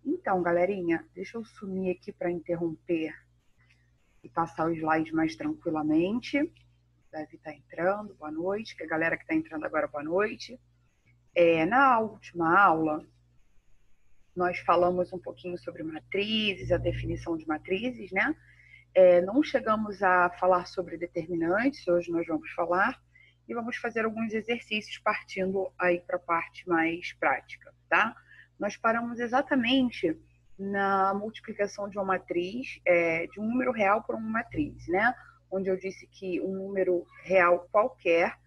Então, galerinha, deixa eu sumir aqui para interromper e passar o slide mais tranquilamente. Deve estar entrando, boa noite. Que a galera que está entrando agora, boa noite. Na última aula, nós falamos um pouquinho sobre matrizes, a definição de matrizes, né? Não chegamos a falar sobre determinantes, hoje nós vamos falar, e vamos fazer alguns exercícios partindo aí para a parte mais prática, tá? Nós paramos exatamente na multiplicação de uma matriz, de um número real por uma matriz, né? Onde eu disse que um número real qualquer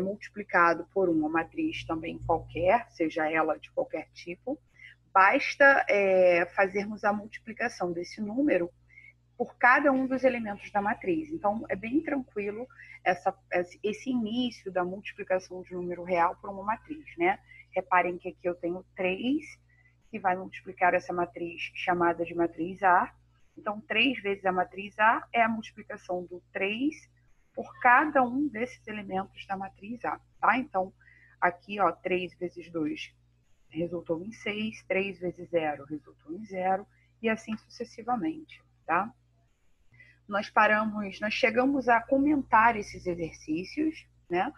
multiplicado por uma matriz também qualquer, seja ela de qualquer tipo, basta fazermos a multiplicação desse número por cada um dos elementos da matriz. Então, é bem tranquilo esse início da multiplicação de número real por uma matriz, né? Reparem que aqui eu tenho 3, que vai multiplicar essa matriz chamada de matriz A. Então, 3 vezes a matriz A é a multiplicação do 3 por cada um desses elementos da matriz A, tá? Então, aqui, ó, 3 vezes 2 resultou em 6, 3 vezes 0 resultou em 0, e assim sucessivamente, tá? Nós chegamos a comentar esses exercícios, né?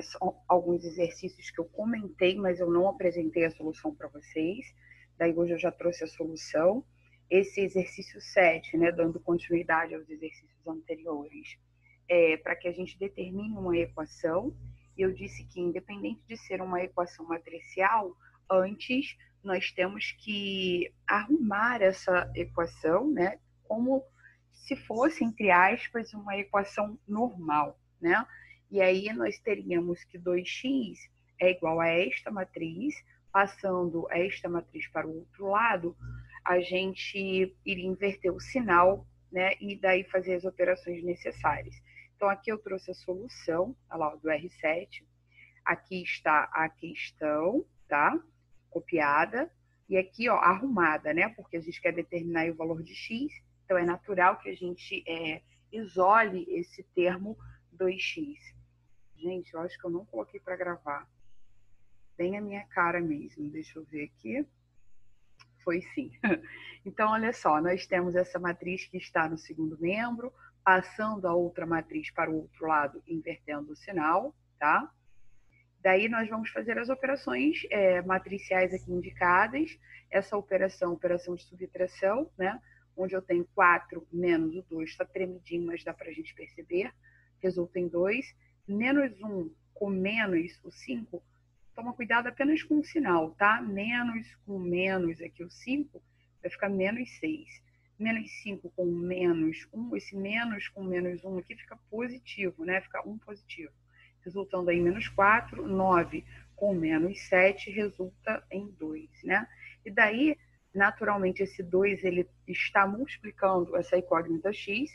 São alguns exercícios que eu comentei, mas eu não apresentei a solução para vocês. Daí hoje eu já trouxe a solução. Esse exercício 7, né, dando continuidade aos exercícios anteriores, para que a gente determine uma equação. Eu disse que, independente de ser uma equação matricial, antes nós temos que arrumar essa equação, né, como se fosse, entre aspas, uma equação normal, né? E aí nós teríamos que 2x é igual a esta matriz, passando esta matriz para o outro lado, a gente iria inverter o sinal, né? E daí fazer as operações necessárias. Então, aqui eu trouxe a solução, olha lá, do R7. Aqui está a questão, tá? Copiada. E aqui, ó, arrumada, né? Porque a gente quer determinar o valor de x. Então, é natural que a gente isole esse termo 2x. Gente, eu acho que eu não coloquei para gravar. Bem a minha cara mesmo. Deixa eu ver aqui. Foi sim. Então, olha só, nós temos essa matriz que está no segundo membro, passando a outra matriz para o outro lado, invertendo o sinal, tá? Daí nós vamos fazer as operações matriciais aqui indicadas. Essa operação de subtração, né? Onde eu tenho 4 menos o 2, está tremidinho, mas dá para a gente perceber. Resulta em 2. Menos 1 com menos o 5, toma cuidado apenas com o sinal, tá? Menos com menos aqui o 5, vai ficar menos 6. Menos 5 com menos 1, esse menos com menos 1 aqui fica positivo, né? Fica 1 positivo. Resultando em menos 4, 9 com menos 7 resulta em 2, né? E daí, naturalmente, esse 2 ele está multiplicando essa incógnita x,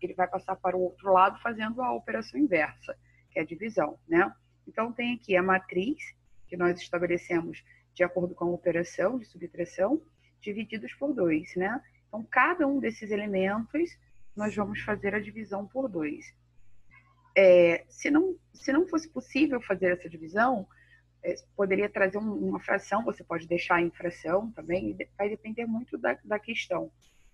ele vai passar para o outro lado fazendo a operação inversa, que é a divisão, né? Então, tem aqui a matriz, que nós estabelecemos de acordo com a operação de subtração, divididos por 2, né? Então, cada um desses elementos, nós vamos fazer a divisão por 2. Se não fosse possível fazer essa divisão, poderia trazer uma fração, você pode deixar em fração também, vai depender muito da questão.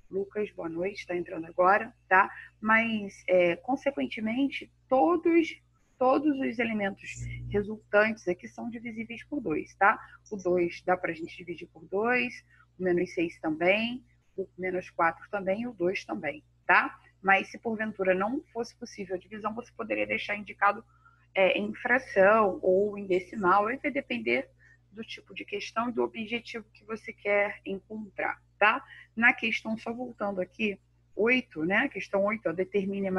Lucas, boa noite, está entrando agora, tá? Mas, consequentemente, todos os elementos resultantes aqui são divisíveis por 2, tá? O 2 dá para a gente dividir por 2, o menos 6 também, o menos 4 também e o 2 também, tá? Mas se porventura não fosse possível a divisão, você poderia deixar indicado em fração ou em decimal, aí vai depender do tipo de questão e do objetivo que você quer encontrar, tá? Na questão, só voltando aqui, 8, né? Questão 8, ó, determinar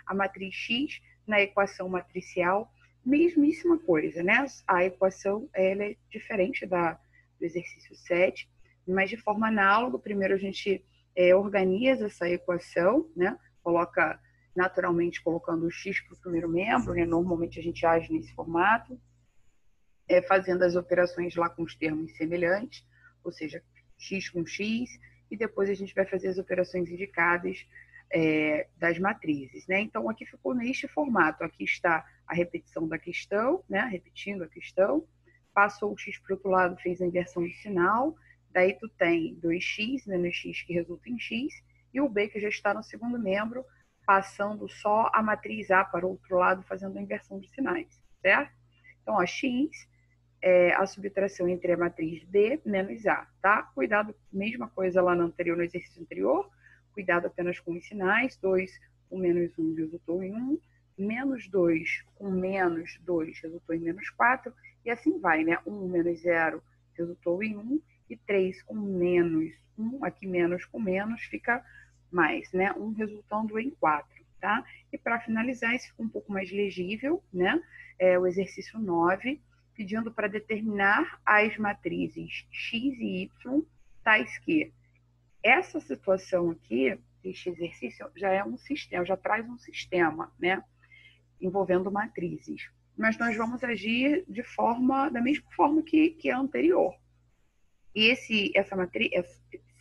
a matriz X na equação matricial, mesmíssima coisa, né? A equação ela é diferente do exercício 7, mas de forma análoga, primeiro a gente organiza essa equação, né? Coloca naturalmente colocando o x para o primeiro membro, né? Normalmente a gente age nesse formato, fazendo as operações lá com os termos semelhantes, ou seja, x com x, e depois a gente vai fazer as operações indicadas das matrizes, né? Então, aqui ficou neste formato. Aqui está a repetição da questão, né? Repetindo a questão, passou o x para o outro lado, fez a inversão de sinal, daí tu tem 2x menos x, que resulta em x, e o b, que já está no segundo membro, passando só a matriz A para o outro lado, fazendo a inversão de sinais, certo? Então, ó, x é a subtração entre a matriz B menos A, tá? Cuidado, mesma coisa lá no anterior, no exercício anterior, cuidado apenas com os sinais, 2 com menos 1 resultou em 1, menos 2 com menos 2 resultou em menos 4, e assim vai, né? 1 menos 0 resultou em 1, e 3 com menos 1, aqui menos com menos, fica mais, né? 1 resultando em 4, tá? E para finalizar, esse fica um pouco mais legível, né? É o exercício 9, pedindo para determinar as matrizes x e y, tais que essa situação aqui, este exercício, já é um sistema, já traz um sistema, né? Envolvendo matrizes. Mas nós vamos agir da mesma forma que a anterior. E esse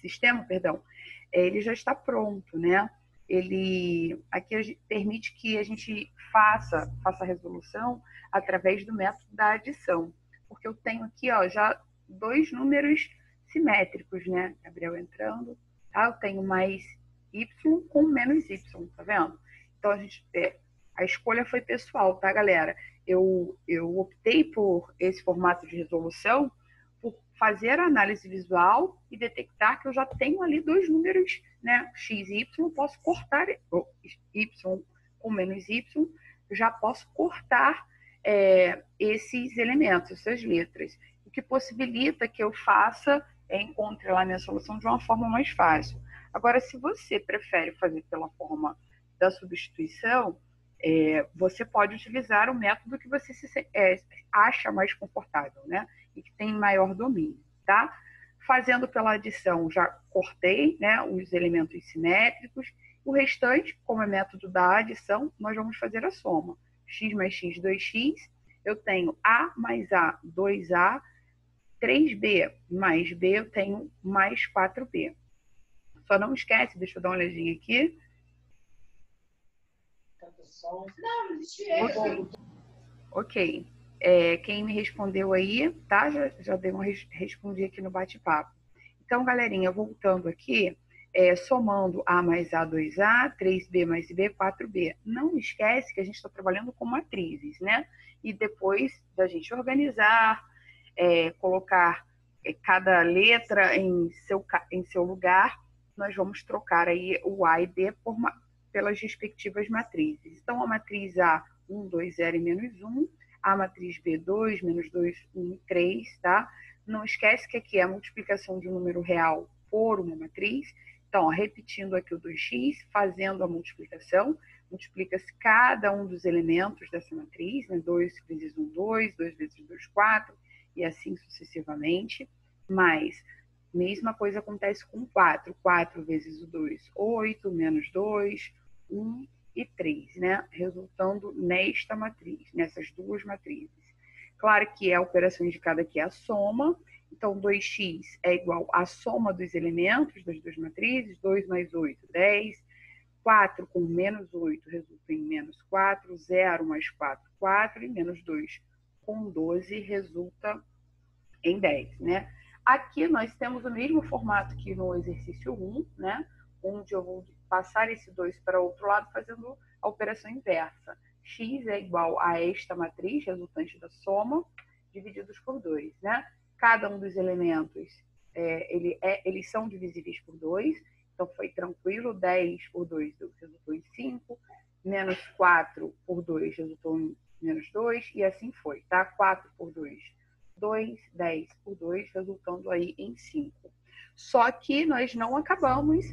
sistema, perdão, ele já está pronto, né? Ele aqui permite que a gente faça a resolução através do método da adição, porque eu tenho aqui, ó, já dois números simétricos, né? Gabriel entrando, tá? Eu tenho mais y com menos y, tá vendo? Então a escolha foi pessoal, tá, galera? Eu optei por esse formato de resolução por fazer a análise visual e detectar que eu já tenho ali dois números, né, x e y, posso cortar, y com menos y, eu já posso cortar esses elementos, essas letras, o que possibilita que eu encontre lá a minha solução de uma forma mais fácil. Agora, se você prefere fazer pela forma da substituição, você pode utilizar o método que você acha mais confortável, né? E que tem maior domínio, tá? Fazendo pela adição, já cortei, né, os elementos simétricos. O restante, como é método da adição, nós vamos fazer a soma. X mais x, 2x. Eu tenho A mais A, 2A. 3B mais B, eu tenho mais 4B. Só não esquece, deixa eu dar uma olhadinha aqui. Ok. Quem me respondeu aí, tá? Já respondi aqui no bate-papo. Então, galerinha, voltando aqui, somando A mais A, 2A, 3B mais B, 4B. Não esquece que a gente está trabalhando com matrizes, né? E depois da gente organizar, colocar cada letra em seu lugar, nós vamos trocar aí o A e B pelas respectivas matrizes. Então, a matriz A, 1, 2, 0 e menos 1, a matriz B, 2, menos 2, 1 e 3, tá? Não esquece que aqui é a multiplicação de um número real por uma matriz. Então, ó, repetindo aqui o 2x, fazendo a multiplicação, multiplica-se cada um dos elementos dessa matriz, né? 2 vezes 1, 2, 2 vezes 2, 4, e assim sucessivamente. Mas, mesma coisa acontece com 4. 4 vezes o 2, 8, menos 2, 1 e 3, né? Resultando nesta matriz, nessas duas matrizes. Claro que a operação indicada aqui é a soma, então 2x é igual à soma dos elementos das duas matrizes, 2 mais 8, 10, 4 com menos 8 resulta em menos 4, 0 mais 4, 4, e menos 2 com 12 resulta em 10, né? Aqui nós temos o mesmo formato que no exercício 1, né? Onde eu vou passar esse 2 para o outro lado fazendo a operação inversa. X é igual a esta matriz, resultante da soma, divididos por 2, né? Cada um dos elementos, eles são divisíveis por 2, então foi tranquilo, 10 por 2 resultou em 5, menos 4 por 2 resultou em menos 2, e assim foi, tá? 4 por 2, 2, 10 por 2, resultando aí em 5. Só que nós não acabamos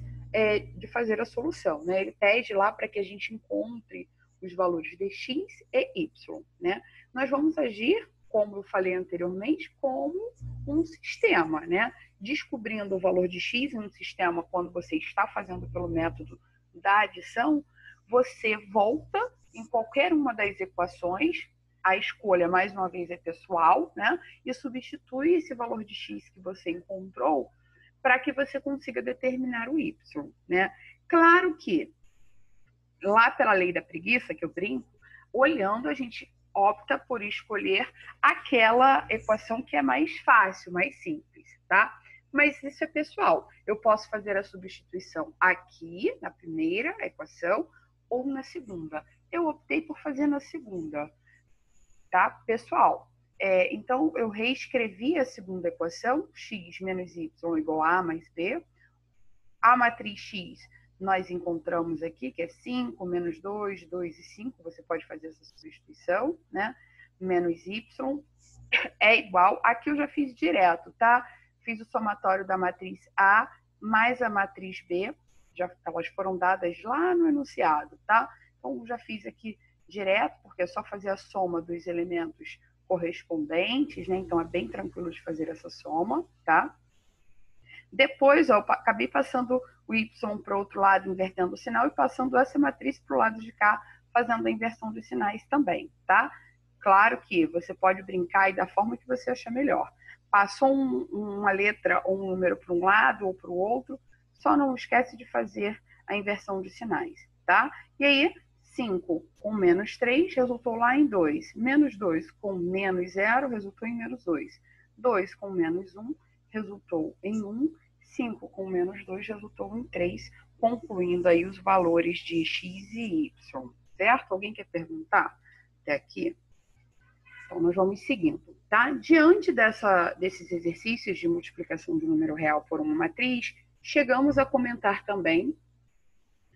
de fazer a solução, né? Ele pede lá para que a gente encontre os valores de x e y, né? Nós vamos agir, como eu falei anteriormente, como um sistema, né? Descobrindo o valor de x em um sistema, quando você está fazendo pelo método da adição, você volta em qualquer uma das equações, a escolha, mais uma vez, é pessoal, né? E substitui esse valor de x que você encontrou para que você consiga determinar o y, né? Claro que, lá pela lei da preguiça, que eu brinco, olhando, a gente opta por escolher aquela equação que é mais fácil, mais simples, tá? Mas isso é pessoal. Eu posso fazer a substituição aqui, na primeira equação, ou na segunda. Eu optei por fazer na segunda, tá? Pessoal, então eu reescrevi a segunda equação, x menos y igual a mais b. A matriz x nós encontramos aqui, que é 5, menos 2, 2 e 5, você pode fazer essa substituição, né? Menos y é igual, aqui eu já fiz direto, tá? Fiz o somatório da matriz A mais a matriz B, elas foram dadas lá no enunciado, tá? Então, já fiz aqui direto, porque é só fazer a soma dos elementos correspondentes, né? Então, é bem tranquilo de fazer essa soma, tá? Depois, ó, eu acabei passando o y para o outro lado, invertendo o sinal, e passando essa matriz para o lado de cá, fazendo a inversão dos sinais também, tá? Claro que você pode brincar e da forma que você achar melhor. Passou uma letra ou um número para um lado ou para o outro, só não esquece de fazer a inversão de sinais, tá? E aí, 5 com menos 3 resultou lá em 2. Menos 2 com menos 0 resultou em menos 2. 2 com menos 1 resultou em 1. 5 com menos 2 resultou em 3, concluindo aí os valores de x e y, certo? Alguém quer perguntar até aqui? Então, nós vamos seguindo, tá? Diante desses exercícios de multiplicação de número real por uma matriz, chegamos a comentar também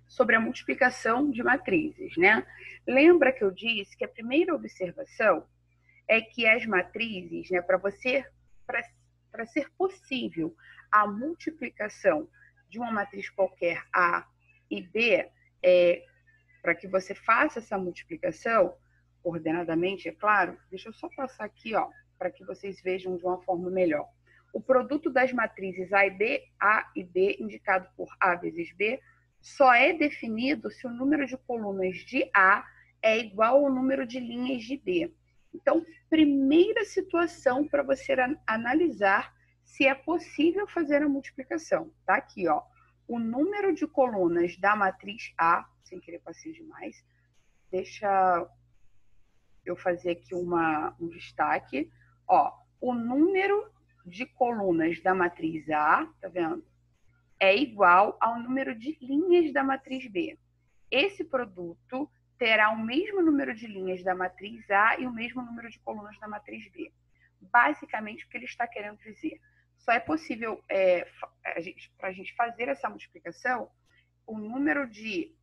sobre a multiplicação de matrizes, né? Lembra que eu disse que a primeira observação é que as matrizes, né, para ser possível a multiplicação de uma matriz qualquer A e B, para que você faça essa multiplicação ordenadamente, é claro, deixa eu só passar aqui, ó, para que vocês vejam de uma forma melhor. O produto das matrizes A e B, indicado por A vezes B, só é definido se o número de colunas de A é igual ao número de linhas de B. Então, primeira situação para você analisar se é possível fazer a multiplicação. Tá aqui, ó. O número de colunas da matriz A, sem querer passei demais, deixa eu fazer aqui um destaque. Ó, o número de colunas da matriz A, tá vendo? É igual ao número de linhas da matriz B. Esse produto terá o mesmo número de linhas da matriz A e o mesmo número de colunas da matriz B. Basicamente, o que ele está querendo dizer? Só é possível, para a gente fazer essa multiplicação, o número de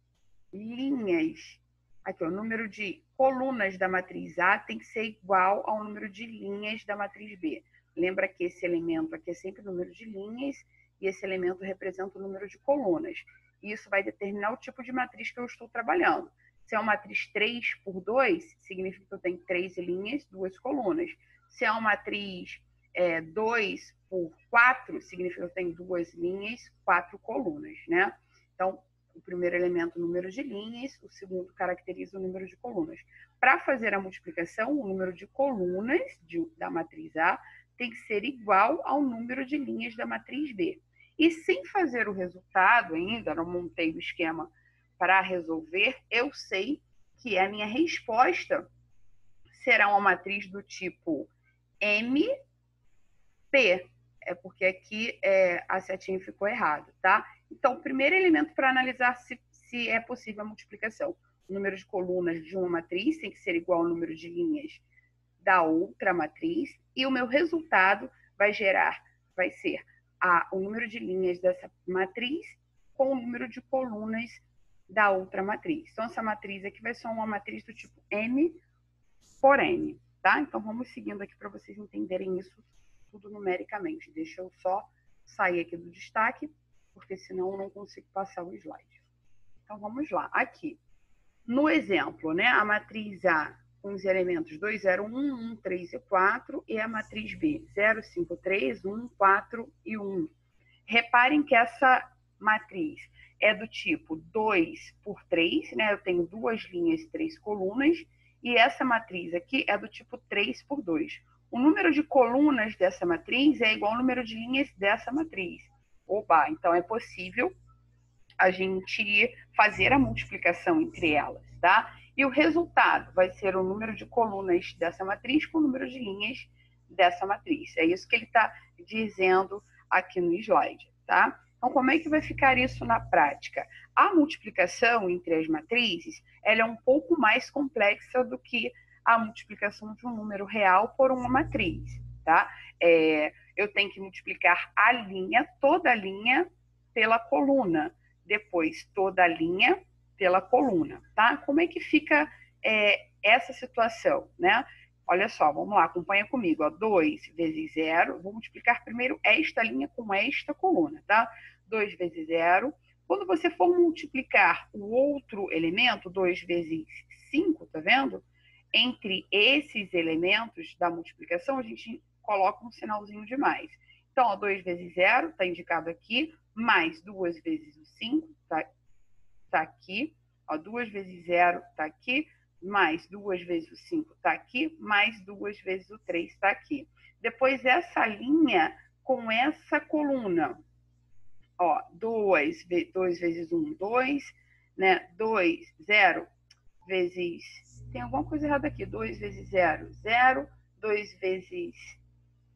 linhas, aqui, o número de colunas da matriz A tem que ser igual ao número de linhas da matriz B. Lembra que esse elemento aqui é sempre o número de linhas e esse elemento representa o número de colunas. Isso vai determinar o tipo de matriz que eu estou trabalhando. Se é uma matriz 3 por 2, significa que eu tenho 3 linhas, 2 colunas. Se é uma matriz 2 por 4, significa que eu tenho 2 linhas, 4 colunas, né? Então, o primeiro elemento, o número de linhas, o segundo caracteriza o número de colunas. Para fazer a multiplicação, o número de colunas da matriz A tem que ser igual ao número de linhas da matriz B. E sem fazer o resultado ainda, não montei o esquema para resolver, eu sei que a minha resposta será uma matriz do tipo MP, porque aqui a setinha ficou errada, tá? Então, o primeiro elemento para analisar se é possível a multiplicação. O número de colunas de uma matriz tem que ser igual ao número de linhas da outra matriz, e o meu resultado vai ser o número de linhas dessa matriz com o número de colunas da outra matriz. Então, essa matriz aqui vai ser uma matriz do tipo M por N, tá? Então, vamos seguindo aqui para vocês entenderem isso tudo numericamente. Deixa eu só sair aqui do destaque, porque senão eu não consigo passar o slide. Então, vamos lá. Aqui, no exemplo, né, a matriz A com os elementos 2, 0, 1, 1, 3 e 4, e a matriz B, 0, 5, 3, 1, 4 e 1. Reparem que essa matriz é do tipo 2 por 3, né? Eu tenho 2 linhas e 3 colunas, e essa matriz aqui é do tipo 3 por 2. O número de colunas dessa matriz é igual ao número de linhas dessa matriz. Oba, então é possível a gente fazer a multiplicação entre elas, tá? E o resultado vai ser o número de colunas dessa matriz com o número de linhas dessa matriz. É isso que ele está dizendo aqui no slide, tá? Então, como é que vai ficar isso na prática? A multiplicação entre as matrizes, ela é um pouco mais complexa do que a multiplicação de um número real por uma matriz, tá? Eu tenho que multiplicar a linha, toda a linha, pela coluna. Depois, toda a linha pela coluna, tá? Como é que fica essa situação, né? Olha só, vamos lá, acompanha comigo. Ó, 2 vezes 0, vou multiplicar primeiro esta linha com esta coluna, tá? 2 vezes 0. Quando você for multiplicar o outro elemento, 2 vezes 5, tá vendo? Entre esses elementos da multiplicação, a gente coloca um sinalzinho de mais. Então, ó, 2 vezes 0, está indicado aqui, mais 2 vezes o 5, tá aqui. Ó, 2 vezes 0 está aqui, mais 2 vezes o 5 está aqui, mais 2 vezes o 3 está aqui. Depois, essa linha com essa coluna. Ó, 2 vezes 1, 2, né? 2, 0 vezes... Tem alguma coisa errada aqui. 2 vezes 0, 0. 2 vezes...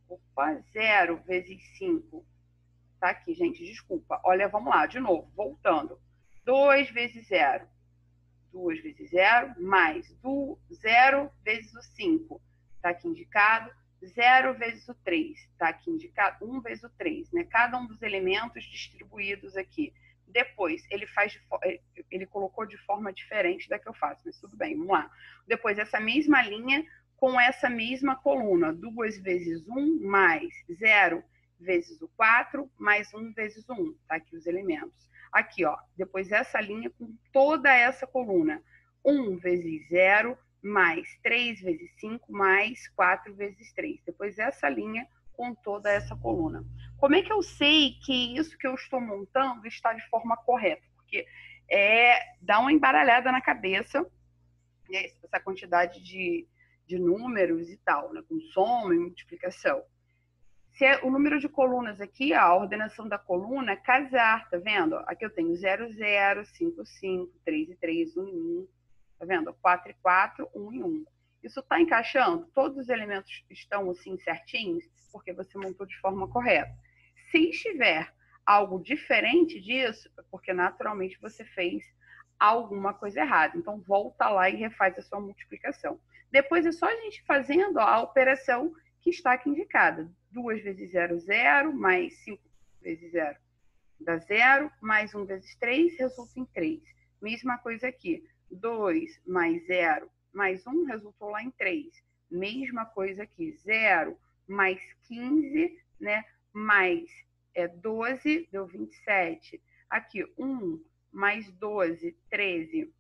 Opa, 0 vezes 5. Tá aqui, gente, desculpa. Olha, vamos lá, de novo, voltando. 2 vezes 0. 2 vezes 0, mais 0 vezes o 5. Está aqui indicado. 0 vezes o 3. Está aqui indicado. 1 vezes o 3. Né? Cada um dos elementos distribuídos aqui. Depois, ele colocou de forma diferente da que eu faço, mas tudo bem, vamos lá. Depois, essa mesma linha com essa mesma coluna. 2 vezes 1, mais 0 vezes o 4, mais 1 vezes o 1. Tá aqui os elementos. Aqui, ó, depois essa linha com toda essa coluna. 1 vezes 0, mais 3 vezes 5, mais 4 vezes 3. Depois essa linha com toda essa coluna. Como é que eu sei que isso que eu estou montando está de forma correta? Porque dá uma embaralhada na cabeça, né, essa quantidade de números e tal, né, com soma e multiplicação. Se o número de colunas aqui, a ordenação da coluna é casar, tá vendo? Aqui eu tenho 0, 0, 5, 5, 3 e 3, 1 e 1, tá vendo? 4 e 4, 1 e 1. Isso está encaixando? Todos os elementos estão assim certinhos? Porque você montou de forma correta. Se estiver algo diferente disso, é porque naturalmente você fez alguma coisa errada. Então, volta lá e refaz a sua multiplicação. Depois é só a gente fazendo a operação que está aqui indicada. 2 vezes 0, 0, mais 5 vezes 0 dá 0, mais 1 vezes 3 resulta em 3. Mesma coisa aqui. 2 mais 0 mais 1 resultou lá em 3. Mesma coisa aqui. 0 mais 15, né? Mais 12, deu 27. Aqui, 1 mais 12, 13,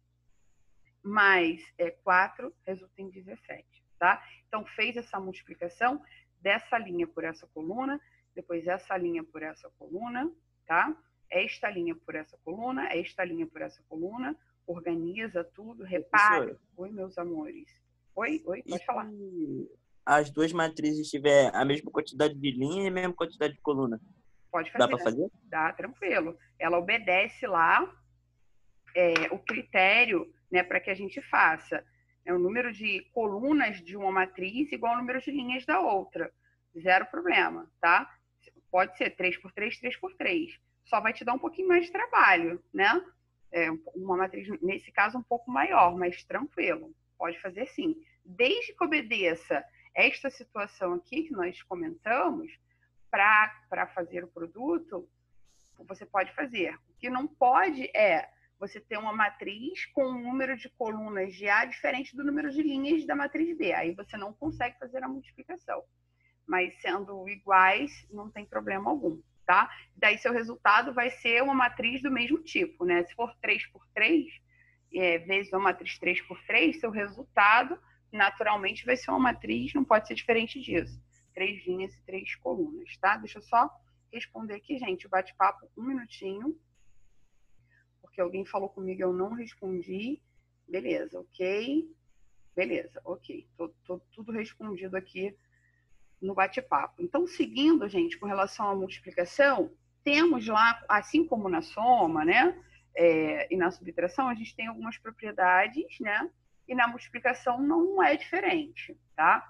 mais 4, resulta em 17, tá? Então, fez essa multiplicação dessa linha por essa coluna, depois essa linha por essa coluna, tá? Esta linha por essa coluna, esta linha por essa coluna, organiza tudo, repare. Oi, meus amores. Oi, pode falar. E as duas matrizes tiver a mesma quantidade de linha e a mesma quantidade de coluna? Pode fazer. Dá para fazer? Dá, tranquilo. Ela obedece lá o critério, né, para que a gente faça. O número de colunas de uma matriz igual ao número de linhas da outra. Zero problema, tá? Pode ser 3 por 3, 3 por 3. Só vai te dar um pouquinho mais de trabalho, né? Uma matriz, nesse caso, um pouco maior, mas tranquilo. Pode fazer sim. Desde que obedeça esta situação aqui que nós comentamos, para fazer o produto, você pode fazer. O que não pode é você ter uma matriz com um número de colunas de A diferente do número de linhas da matriz B. Aí você não consegue fazer a multiplicação. Mas sendo iguais, não tem problema algum, tá? Daí seu resultado vai ser uma matriz do mesmo tipo, né? Se for 3 por 3, vezes uma matriz 3 por 3, seu resultado naturalmente vai ser uma matriz, não pode ser diferente disso. 3 linhas e 3 colunas, tá? Deixa eu só responder aqui, gente, o bate-papo, um minutinho, porque alguém falou comigo e eu não respondi. Beleza, ok. Beleza, ok. Tô tudo respondido aqui no bate-papo. Então, seguindo, gente, com relação à multiplicação, temos lá, assim como na soma, né, e na subtração, a gente tem algumas propriedades, né, e na multiplicação não é diferente, tá?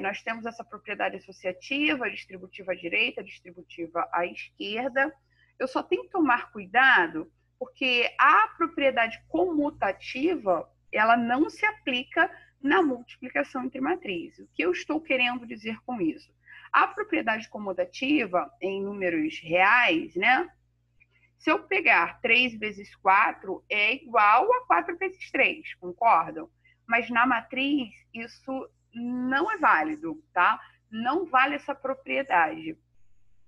Nós temos essa propriedade associativa, distributiva à direita, distributiva à esquerda. Eu só tenho que tomar cuidado porque a propriedade comutativa, ela não se aplica na multiplicação entre matrizes. O que eu estou querendo dizer com isso? A propriedade comutativa, em números reais, né? Se eu pegar 3 vezes 4, é igual a 4 vezes 3, concordam? Mas na matriz, isso não é válido, tá? Não vale essa propriedade.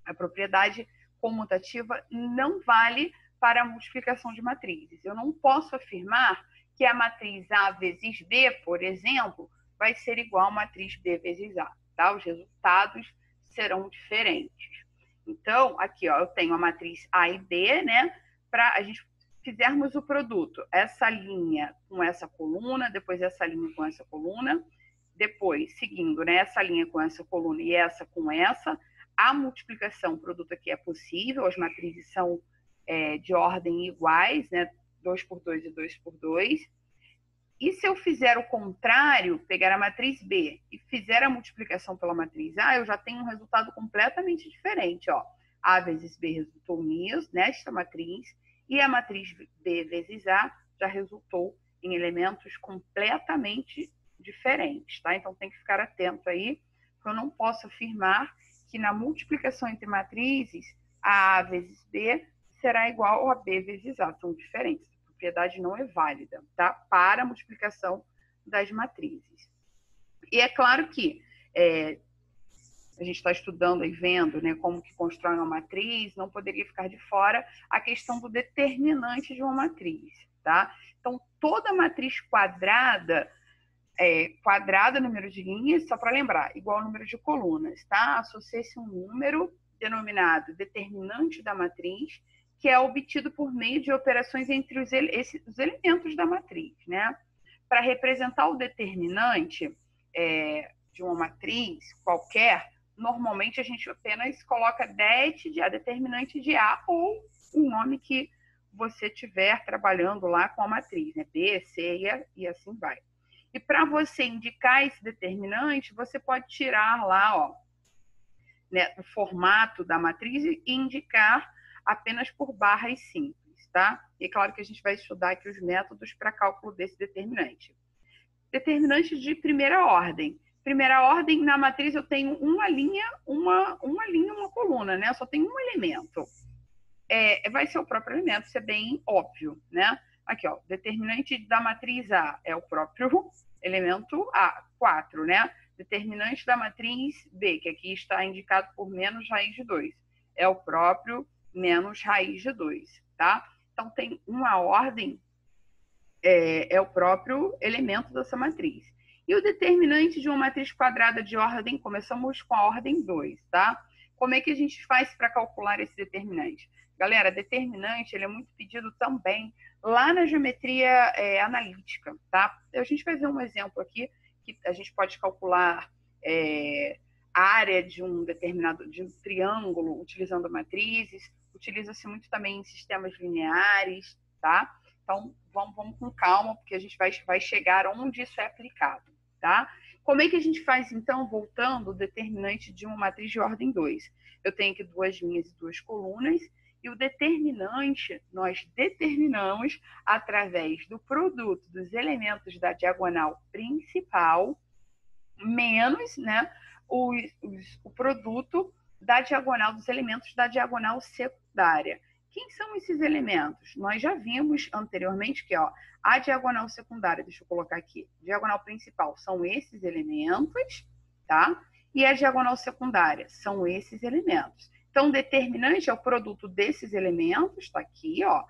A propriedade comutativa não vale para a multiplicação de matrizes. Eu não posso afirmar que a matriz A vezes B, por exemplo, vai ser igual a matriz B vezes A, tá? Os resultados serão diferentes. Então, aqui, ó, eu tenho a matriz A e B, né? Para a gente fizermos o produto, essa linha com essa coluna, depois essa linha com essa coluna, depois, seguindo, né, essa linha com essa coluna e essa com essa, a multiplicação, o produto aqui é possível, as matrizes são de ordem iguais, né? 2 por 2 e 2 por 2. E se eu fizer o contrário, pegar a matriz B e fizer a multiplicação pela matriz A, eu já tenho um resultado completamente diferente, ó. A vezes B resultou nisso, nesta matriz, e a matriz B vezes A já resultou em elementos completamente diferentes, tá? Então tem que ficar atento aí, porque eu não posso afirmar que na multiplicação entre matrizes, a vezes B será igual a B vezes A, são diferentes. A propriedade não é válida, tá? Para a multiplicação das matrizes. E é claro que a gente está estudando e vendo, né, como que constrói uma matriz, não poderia ficar de fora a questão do determinante de uma matriz, tá? Então, toda matriz quadrada, número de linhas, só para lembrar, igual ao número de colunas, tá? Associa-se um número denominado determinante da matriz, que é obtido por meio de operações entre os elementos da matriz, né? Para representar o determinante de uma matriz qualquer, normalmente a gente apenas coloca det de A, determinante de A, ou o nome que você estiver trabalhando lá com a matriz, né? B, C e assim vai. E para você indicar esse determinante, você pode tirar lá, ó, né, o formato da matriz e indicar apenas por barras simples, tá? E é claro que a gente vai estudar aqui os métodos para cálculo desse determinante. Determinante de primeira ordem. Primeira ordem, na matriz eu tenho uma linha, uma coluna, né? Só tem um elemento. Vai ser o próprio elemento, isso é bem óbvio, né? Aqui, ó, determinante da matriz A é o próprio elemento A, 4, né? Determinante da matriz B, que aqui está indicado por menos raiz de 2, é o próprio menos raiz de 2, tá? Então, tem uma ordem, é o próprio elemento dessa matriz. E o determinante de uma matriz quadrada de ordem, começamos com a ordem 2, tá? Como é que a gente faz para calcular esse determinante? Galera, determinante, ele é muito pedido também lá na geometria analítica, tá? A gente vai ver um exemplo aqui, que a gente pode calcular a área de um determinado, de um triângulo, utilizando matrizes, utiliza-se muito também em sistemas lineares, tá? Então, vamos com calma, porque a gente vai chegar onde isso é aplicado, tá? Como é que a gente faz, então, voltando o determinante de uma matriz de ordem 2? Eu tenho aqui 2 linhas e 2 colunas, e o determinante nós determinamos através do produto dos elementos da diagonal principal menos, né, o produto da diagonal dos elementos da diagonal secundária. Quem são esses elementos? Nós já vimos anteriormente que, ó, a diagonal secundária, deixa eu colocar aqui, diagonal principal são esses elementos, tá? E a diagonal secundária são esses elementos. Então, o determinante é o produto desses elementos, tá aqui, ó,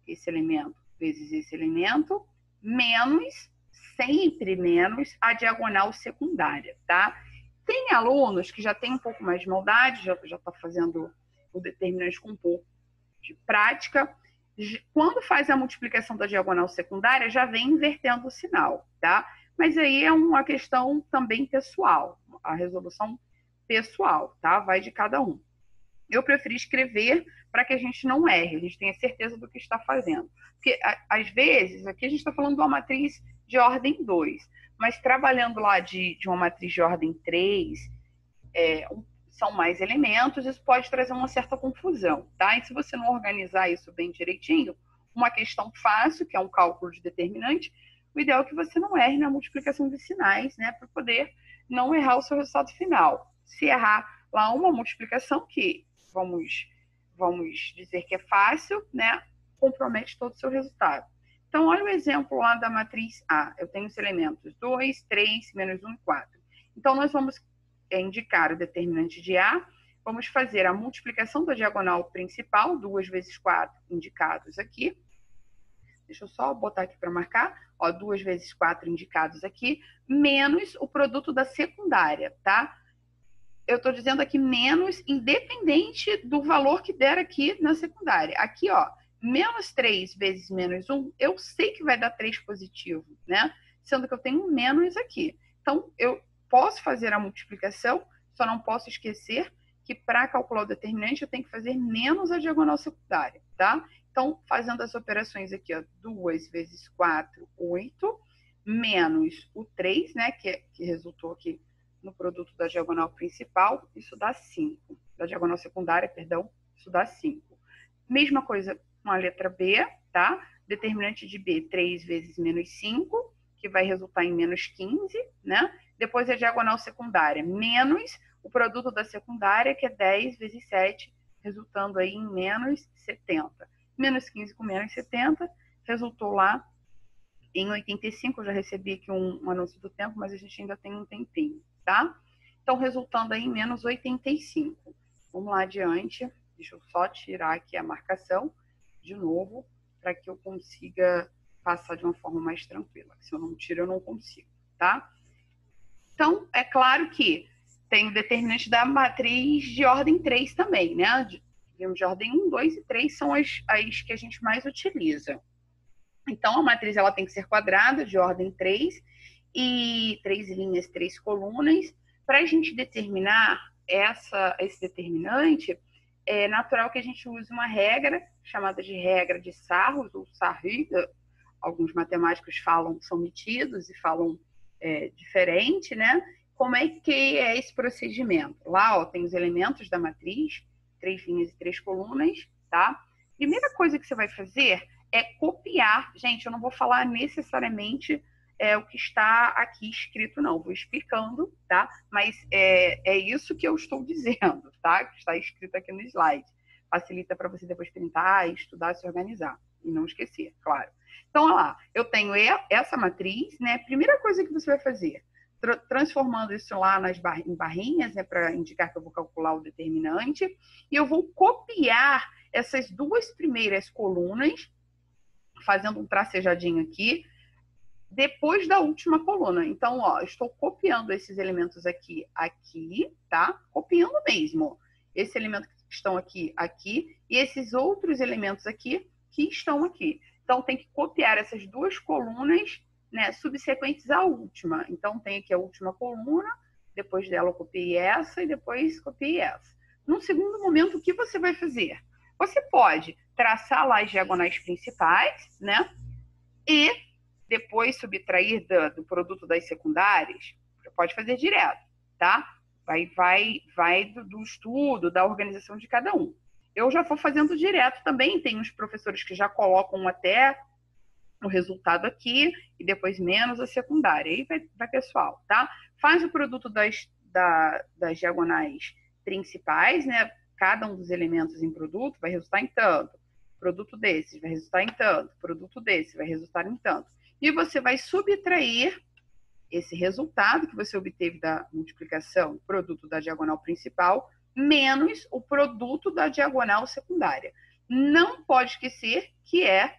esse elemento vezes esse elemento, menos, sempre menos, a diagonal secundária, tá? Tem alunos que já têm um pouco mais de maldade, já está fazendo o determinante com um pouco de prática. Quando faz a multiplicação da diagonal secundária, já vem invertendo o sinal, tá? Mas aí é uma questão também pessoal, a resolução pessoal, tá? Vai de cada um. Eu preferi escrever para que a gente não erre, a gente tenha certeza do que está fazendo. Porque, às vezes, aqui a gente está falando de uma matriz de ordem 2. Mas trabalhando lá de uma matriz de ordem 3, são mais elementos, isso pode trazer uma certa confusão, tá? E se você não organizar isso bem direitinho, uma questão fácil, que é um cálculo de determinante, o ideal é que você não erre na multiplicação de sinais, né? Para poder não errar o seu resultado final. Se errar lá uma multiplicação que, vamos dizer que é fácil, né? Compromete todo o seu resultado. Então, olha o exemplo lá da matriz A. Eu tenho os elementos 2, 3, menos 1 e 4. Então, nós vamos indicar o determinante de A, vamos fazer a multiplicação da diagonal principal, 2 vezes 4 indicados aqui. Deixa eu só botar aqui para marcar. Ó, 2 vezes 4 indicados aqui, menos o produto da secundária, tá? Eu estou dizendo aqui menos, independente do valor que der aqui na secundária. Aqui, ó, menos 3 vezes menos 1, eu sei que vai dar 3 positivo, né? Sendo que eu tenho um menos aqui. Então, eu posso fazer a multiplicação, só não posso esquecer que para calcular o determinante eu tenho que fazer menos a diagonal secundária, tá? Então, fazendo as operações aqui, ó, 2 vezes 4, 8, menos o 3, né, que resultou aqui no produto da diagonal principal, isso dá 5. Da diagonal secundária, perdão, isso dá 5. Mesma coisa com a letra B, tá? Determinante de B, 3 vezes menos 5, que vai resultar em menos 15, né? Depois a diagonal secundária, menos o produto da secundária, que é 10 vezes 7, resultando aí em menos 70. Menos 15 com menos 70, resultou lá em 85. Eu já recebi aqui um anúncio do tempo, mas a gente ainda tem um tempinho, tá? Então, resultando aí em menos 85. Vamos lá adiante. Deixa eu só tirar aqui a marcação de novo, para que eu consiga passar de uma forma mais tranquila. Se eu não tiro, eu não consigo, tá? Então, é claro que tem o determinante da matriz de ordem 3 também, né? De ordem 1, 2 e 3 são as que a gente mais utiliza. Então, a matriz ela tem que ser quadrada, de ordem 3, e 3 linhas, 3 colunas. Para a gente determinar esse determinante, é natural que a gente use uma regra, chamada de regra de Sarros, ou Sarri. Alguns matemáticos falam, são metidos e falam diferente, né? Como é que é esse procedimento? Lá, ó, tem os elementos da matriz, 3 linhas e 3 colunas, tá? Primeira coisa que você vai fazer é copiar. Gente, eu não vou falar necessariamente o que está aqui escrito, não. Vou explicando, tá? Mas é isso que eu estou dizendo, tá? Que está escrito aqui no slide. Facilita para você depois printar, estudar, se organizar. E não esquecer, claro. Então, olha lá. Eu tenho essa matriz, né? Primeira coisa que você vai fazer, transformando isso lá em barrinhas, né? Para indicar que eu vou calcular o determinante. E eu vou copiar essas duas primeiras colunas, fazendo um tracejadinho aqui, depois da última coluna. Então, ó, estou copiando esses elementos aqui, tá? Copiando mesmo. Esse elemento que estão aqui, e esses outros elementos aqui, que estão aqui. Então, tem que copiar essas duas colunas, né, subsequentes à última. Então, tem aqui a última coluna, depois dela eu copiei essa, e depois copiei essa. Num segundo momento, o que você vai fazer? Você pode traçar lá as diagonais principais, né? E depois subtrair do produto das secundárias. Você pode fazer direto, tá? Vai do estudo, da organização de cada um. Eu já vou fazendo direto também. Tem uns professores que já colocam até o resultado aqui e depois menos a secundária. Aí vai pessoal, tá? Faz o produto das diagonais principais, né? Cada um dos elementos em produto vai resultar em tanto. Produto desses vai resultar em tanto. Produto desse vai resultar em tanto. E você vai subtrair esse resultado que você obteve da multiplicação, produto da diagonal principal, menos o produto da diagonal secundária. Não pode esquecer que é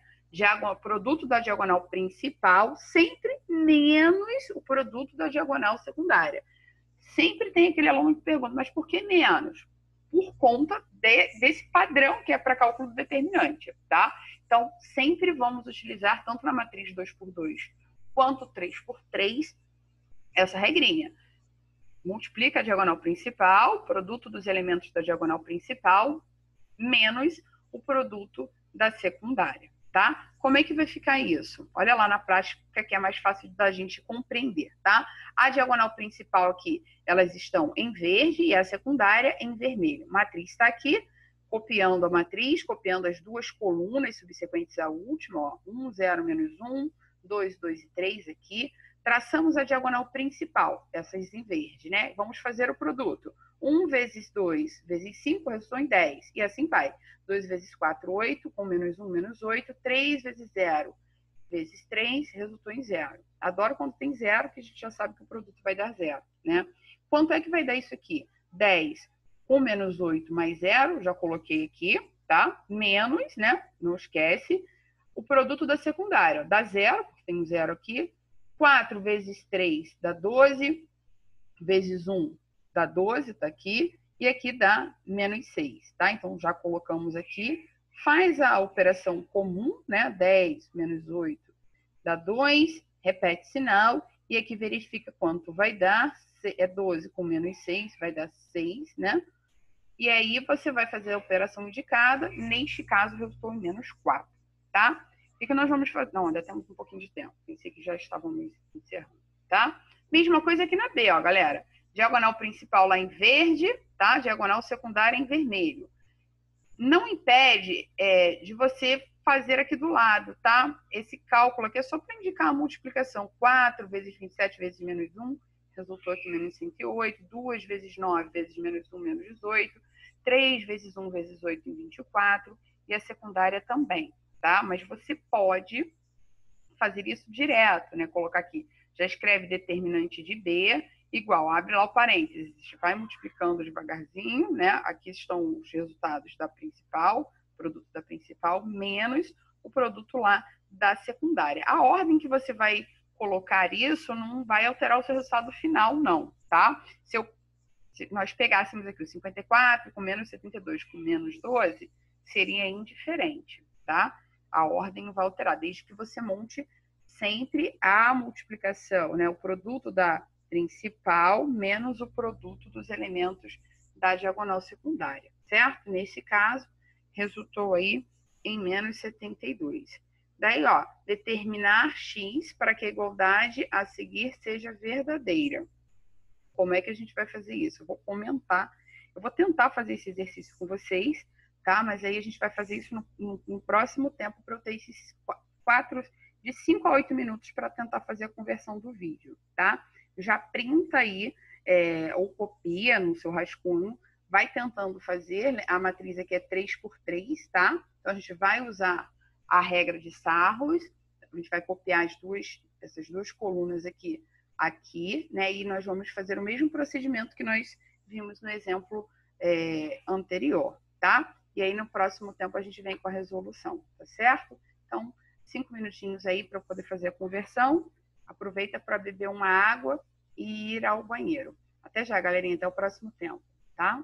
produto da diagonal principal, sempre menos o produto da diagonal secundária. Sempre tem aquele aluno que pergunta, mas por que menos? Por conta desse padrão que é para cálculo do determinante, tá? Então, sempre vamos utilizar, tanto na matriz 2x2 quanto 3x3, essa regrinha. Multiplica a diagonal principal, produto dos elementos da diagonal principal, menos o produto da secundária, tá? Como é que vai ficar isso? Olha lá na prática que é mais fácil da gente compreender, tá? A diagonal principal aqui, elas estão em verde e a secundária em vermelho. A matriz está aqui, copiando a matriz, copiando as duas colunas subsequentes à última, ó, 1, 0, menos 1, 2, 2 e 3 aqui. Traçamos a diagonal principal, essas em verde, né? Vamos fazer o produto. 1 vezes 2 vezes 5 resultou em 10. E assim vai. 2 vezes 4, 8. Com menos 1, menos 8. 3 vezes 0 vezes 3 resultou em 0. Adoro quando tem 0, que a gente já sabe que o produto vai dar 0, né? Quanto é que vai dar isso aqui? 10 com menos 8 mais 0, já coloquei aqui, tá? Menos, né? Não esquece. O produto da secundária, dá 0, porque tem um 0 aqui. 4 vezes 3 dá 12, vezes 1 dá 12, tá aqui, e aqui dá menos 6, tá? Então, já colocamos aqui, faz a operação comum, né? 10 menos 8 dá 2, repete sinal, e aqui verifica quanto vai dar, é 12 com menos 6, vai dar 6, né? E aí você vai fazer a operação indicada, neste caso resultou em menos 4, tá? O que nós vamos fazer? Não, ainda temos um pouquinho de tempo. Pensei que já estávamos encerrando, tá? Mesma coisa aqui na B, ó, galera. Diagonal principal lá em verde, tá? Diagonal secundária em vermelho. Não impede de você fazer aqui do lado, tá? Esse cálculo aqui é só para indicar a multiplicação. 4 vezes 27 vezes menos 1, resultou aqui menos 108. 2 vezes 9 vezes menos 1, menos 18. 3 vezes 1 vezes 8 em 24. E a secundária também, tá? Mas você pode fazer isso direto, né? Colocar aqui, já escreve determinante de B, igual, abre lá o parênteses, vai multiplicando devagarzinho, né? Aqui estão os resultados da principal, produto da principal, menos o produto lá da secundária. A ordem que você vai colocar isso não vai alterar o seu resultado final, não, tá? Se nós pegássemos aqui o 54 com menos 72 com menos 12, seria indiferente, tá? A ordem não vai alterar, desde que você monte sempre a multiplicação, né? O produto da principal menos o produto dos elementos da diagonal secundária, certo? Nesse caso, resultou aí em menos 72. Daí, ó, determinar x para que a igualdade a seguir seja verdadeira. Como é que a gente vai fazer isso? Eu vou comentar, eu vou tentar fazer esse exercício com vocês, tá? Mas aí a gente vai fazer isso no próximo tempo para eu ter esses 4, de 5 a 8 minutos para tentar fazer a conversão do vídeo, tá? Já printa aí, ou copia no seu rascunho, vai tentando fazer, a matriz aqui é 3 por 3, tá? Então a gente vai usar a regra de Sarros, a gente vai copiar essas duas colunas aqui, né? E nós vamos fazer o mesmo procedimento que nós vimos no exemplo anterior, tá? E aí no próximo tempo a gente vem com a resolução, tá certo? Então, 5 minutinhos aí para poder fazer a conversão. Aproveita para beber uma água e ir ao banheiro. Até já, galerinha. Até o próximo tempo, tá?